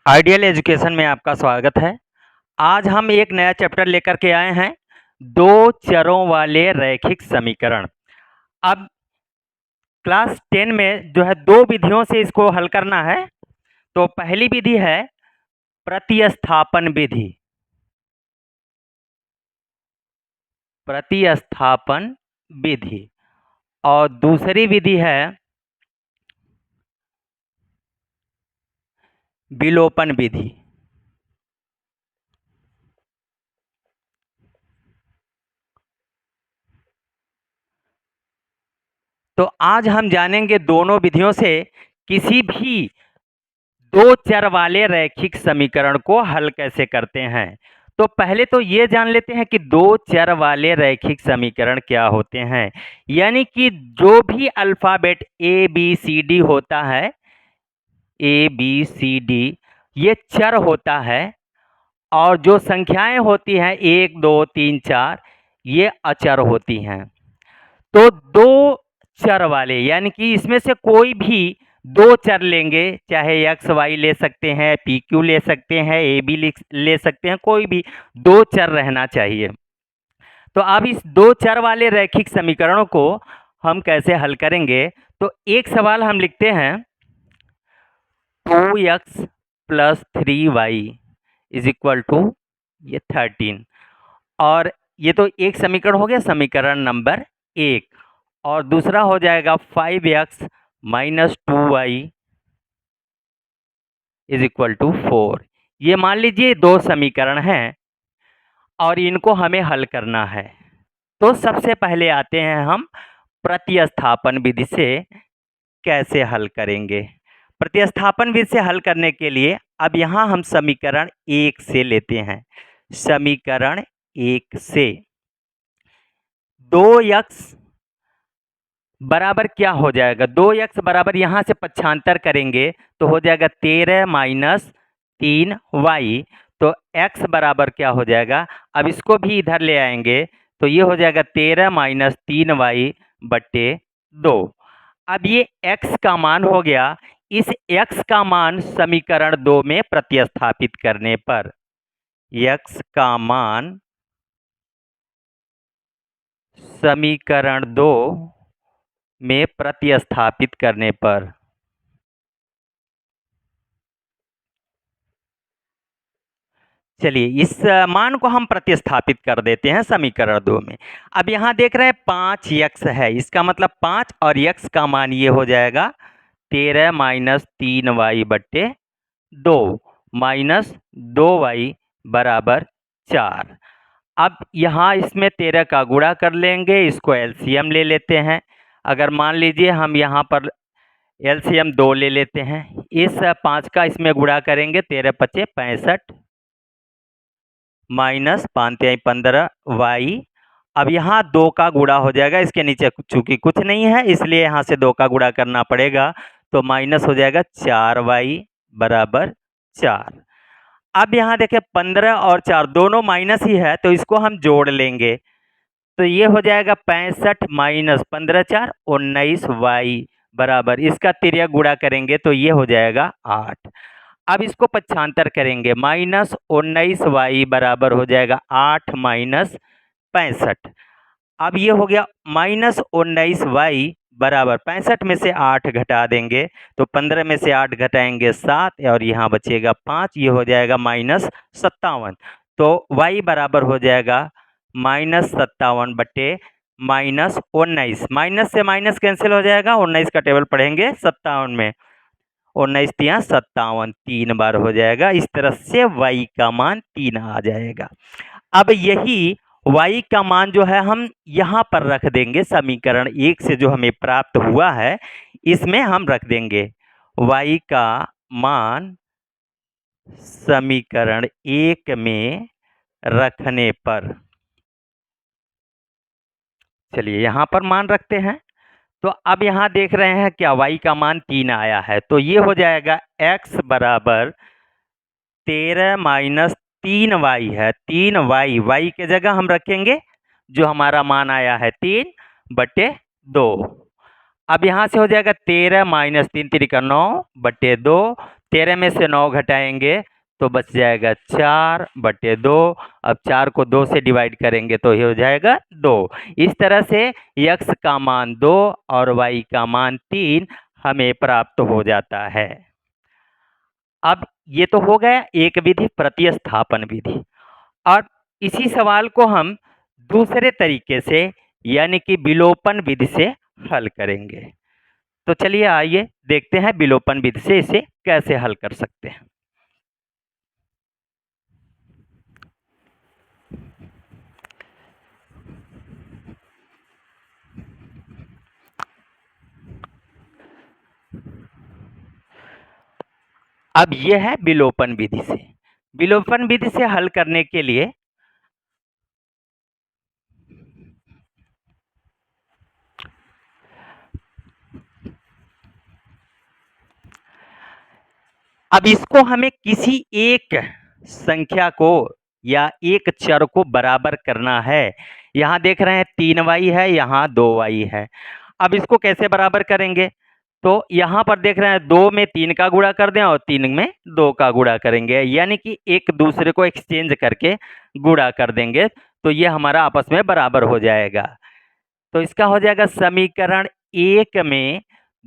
Ideal education में आपका स्वागत है। आज हम एक नया चैप्टर लेकर के आए हैं, दो चरों वाले रैखिक समीकरण। अब क्लास 10 में जो है दो विधियों से इसको हल करना है। तो पहली विधि है प्रतिस्थापन विधि। प्रतिस्थापन विधि और दूसरी विधि है विलोपन विधि। तो आज हम जानेंगे दोनों विधियों से किसी भी दो चर वाले रैखिक समीकरण को हल कैसे करते हैं। तो पहले तो ये जान लेते हैं कि दो चर वाले रैखिक समीकरण क्या होते हैं। यानी कि जो भी alphabet A B C D होता है, ए बी सी डी ये चर होता है, और जो संख्याएं होती हैं 1 2 3 4 ये अचर होती हैं। तो दो चर वाले यानी कि इसमें से कोई भी दो चर लेंगे, चाहे एक्स वाई ले सकते हैं, पी क्यू ले सकते हैं, ए बी ले सकते हैं, कोई भी दो चर रहना चाहिए। तो अब इस दो चर वाले रैखिक समीकरणों को हम कैसे हल करेंगे। तो एक सवाल हम लिखते हैं 2x plus 3y is equal to ये 13। और ये तो एक समीकरण हो गया, समीकरण नंबर 1। और दूसरा हो जाएगा 5x minus 2y is equal to 4। ये मान लीजिए दो समीकरण हैं और इनको हमें हल करना है। तो सबसे पहले आते हैं हम प्रतिस्थापन विधि से कैसे हल करेंगे। प्रतिस्थापन विधि से हल करने के लिए अब यहाँ हम समीकरण 1 से लेते हैं। समीकरण 1 से 2x बराबर क्या हो जाएगा, 2x बराबर यहाँ से पक्षांतर करेंगे तो हो जाएगा 13 माइनस 3y। तो x बराबर क्या हो जाएगा, अब इसको भी इधर ले आएंगे तो ये हो जाएगा 13 माइनस 3y बट्टे 2। अब ये x का मान हो गया। इस x का मान समीकरण 2 में प्रतिस्थापित करने पर, x का मान समीकरण 2 में प्रतिस्थापित करने पर, चलिए इस मान को हम प्रतिस्थापित कर देते हैं समीकरण 2 में। अब यहाँ देख रहे हैं 5x है, इसका मतलब 5 और x का मान ये हो जाएगा 13 माइनस 3y बट्टे 2 माइनस 2y बराबर 4। अब यहाँ इसमें 13 का गुणा कर लेंगे, इसको एलसीएम ले लेते हैं। अगर मान लीजिए हम यहाँ पर एलसीएम 2 ले लेते हैं, इस 5 का इसमें गुणा करेंगे, 13 पचे 65 माइनस 5 15 वाई। अब यहाँ 2 का गुणा हो जाएगा, इसके नीचे चूंकि कुछ नहीं है इसलिए यहाँ से 2 का गुणा करना पड़ेगा, तो माइनस हो जाएगा 4y बराबर 4। अब यहाँ देखें 15 और 4 दोनों माइनस ही है तो इसको हम जोड़ लेंगे, तो ये हो जाएगा 65 माइनस 15 4 19y बराबर, इसका तिर्यक गुणा करेंगे तो ये हो जाएगा 8। अब इसको पक्षांतर करेंगे, माइनस 19y बराबर हो जाएगा 8 माइनस 65। अब ये हो गया माइनस 19y बराबर 65 में से 8 घटा देंगे तो 15 में से 8 घटाएंगे 7 और यहाँ बचेगा 5, ये हो जाएगा माइनस 57। तो y बराबर हो जाएगा माइनस 57 बट्टे माइनस 19। माइनस से माइनस कैंसिल हो जाएगा, 19 का टेबल पढ़ेंगे 57 में, 19 तिया 57, 3 बार हो जाएगा। इस तरह से y का मान 3 आ जाएगा। अब यही y का मान जो है हम यहाँ पर रख देंगे, समीकरण 1 से जो हमें प्राप्त हुआ है इसमें हम रख देंगे y का मान समीकरण 1 में रखने पर। चलिए यहाँ पर मान रखते हैं। तो अब यहाँ देख रहे हैं क्या, y का मान 3 आया है, तो ये हो जाएगा x बराबर 13 माइनस 3y है, 3y, y के जगह हम रखेंगे जो हमारा मान आया है 3 बटे 2। अब यहाँ से हो जाएगा 13 माइनस 3 3 का 9 बटे 2, 13 में से 9 घटाएंगे तो बच जाएगा 4/2। अब 4 को 2 से डिवाइड करेंगे तो ये हो जाएगा 2। इस तरह से x का मान 2 और y का मान 3 हमें प्राप्त हो जाता है। अब ये तो हो गया एक विधि, प्रतिस्थापन विधि। और इसी सवाल को हम दूसरे तरीके से यानी कि विलोपन विधि से हल करेंगे। तो चलिए आइए देखते हैं विलोपन विधि से इसे कैसे हल कर सकते हैं। अब यह है विलोपन विधि से। विलोपन विधि से हल करने के लिए अब इसको हमें किसी एक संख्या को या एक चर को बराबर करना है। यहाँ देख रहे हैं 3y है, यहाँ 2y है। अब इसको कैसे बराबर करेंगे? तो यहाँ पर देख रहे हैं 2 में 3 का गुणा कर दें और 3 में 2 का गुणा करेंगे, यानी कि एक दूसरे को एक्सचेंज करके गुणा कर देंगे तो ये हमारा आपस में बराबर हो जाएगा। तो इसका हो जाएगा समीकरण 1 में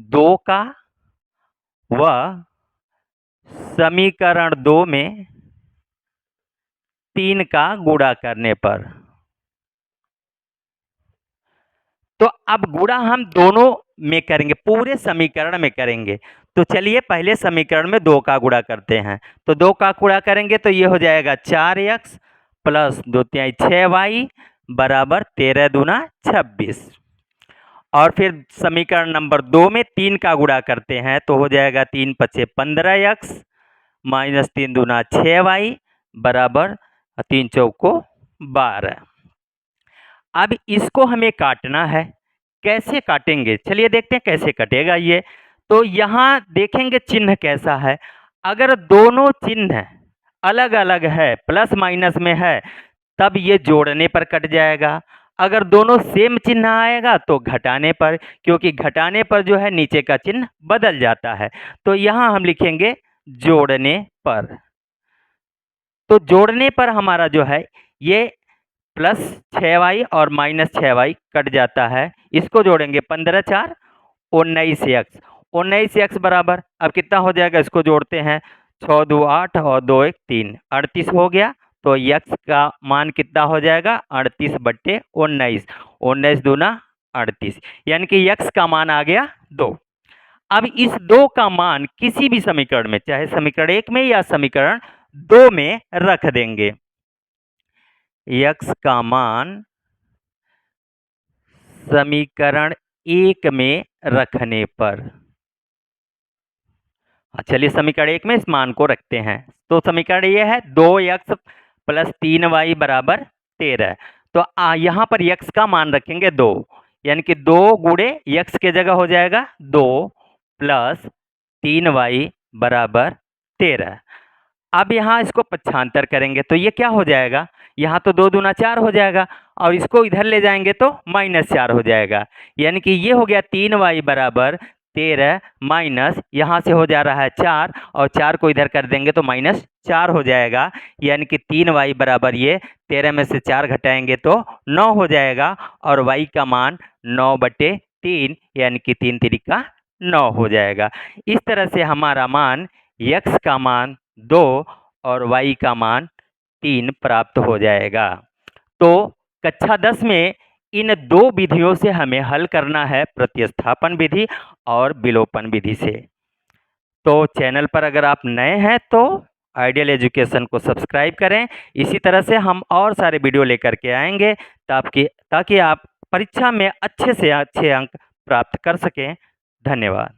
2 का व समीकरण 2 में 3 का गुणा करने पर। तो अब गुणा हम दोनों में करेंगे, पूरे समीकरण में करेंगे। तो चलिए पहले समीकरण में 2 का गुणा करते हैं। तो 2 का गुणा करेंगे तो ये हो जाएगा 4x प्लस 2 तिहाई 6y बराबर 13 दूना 26। और फिर समीकरण नंबर 2 में 3 का गुणा करते हैं तो हो जाएगा 3 पचे 15x माइनस 3 दूना 6y बराबर 3 चौको 12। अब इसको हमें काटना है। कैसे काटेंगे? चलिए देखते हैं कैसे कटेगा ये। तो यहाँ देखेंगे चिन्ह कैसा है। अगर दोनों चिन्ह अलग अलग है, प्लस माइनस में है, तब ये जोड़ने पर कट जाएगा। अगर दोनों सेम चिन्ह आएगा तो घटाने पर, क्योंकि घटाने पर जो है नीचे का चिन्ह बदल जाता है। तो यहाँ हम लिखेंगे जोड़ने पर। तो जोड़ने पर हमारा जो है ये प्लस 6y और माइनस 6y कट जाता है। इसको जोड़ेंगे 15 4 19x। 19x बराबर अब कितना हो जाएगा? इसको जोड़ते हैं 6 2 8 और 2 1 3 38 हो गया। तो x का मान कितना हो जाएगा? 38/19। 19 दूना 38, यानी कि x का मान आ गया 2। अब इस 2 का मान किसी भी समीकरण में, चाहे समीकरण 1 में या समीकरण 2 में रख देंगे। x का मान समीकरण 1 में रखने पर, चलिए समीकरण 1 में इस मान को रखते हैं। तो समीकरण ये है 2x प्लस 3y बराबर 13। तो यहाँ पर x का मान रखेंगे 2, यानी कि 2 गुणे x के जगह हो जाएगा 2 प्लस 3y बराबर 13। अब यहाँ इसको पक्षांतर करेंगे तो ये क्या हो जाएगा? यहाँ तो 2 दूना 4 हो जाएगा और इसको इधर ले जाएंगे तो -4 हो जाएगा, यानी कि ये हो गया 3y बराबर 13 माइनस यहाँ से हो जा रहा है 4 और 4 को इधर कर देंगे तो -4 हो जाएगा, यानी कि 3y बराबर ये 13 में से 4 घटाएंगे तो 9 हो जाएगा और y का मान 9/3 यानी कि 3 तिरिका 9 हो जाएगा। इस तरह से हमारा मान x का मान 2 और y का मान 3 प्राप्त हो जाएगा। तो कक्षा 10 में इन 2 विधियों से हमें हल करना है, प्रतिस्थापन विधि और विलोपन विधि से। तो चैनल पर अगर आप नए हैं तो आइडियल एजुकेशन को सब्सक्राइब करें। इसी तरह से हम और सारे वीडियो लेकर के आएंगे ताकि आप परीक्षा में अच्छे से अच्छे अंक प्राप्त कर सकें। धन्यवाद।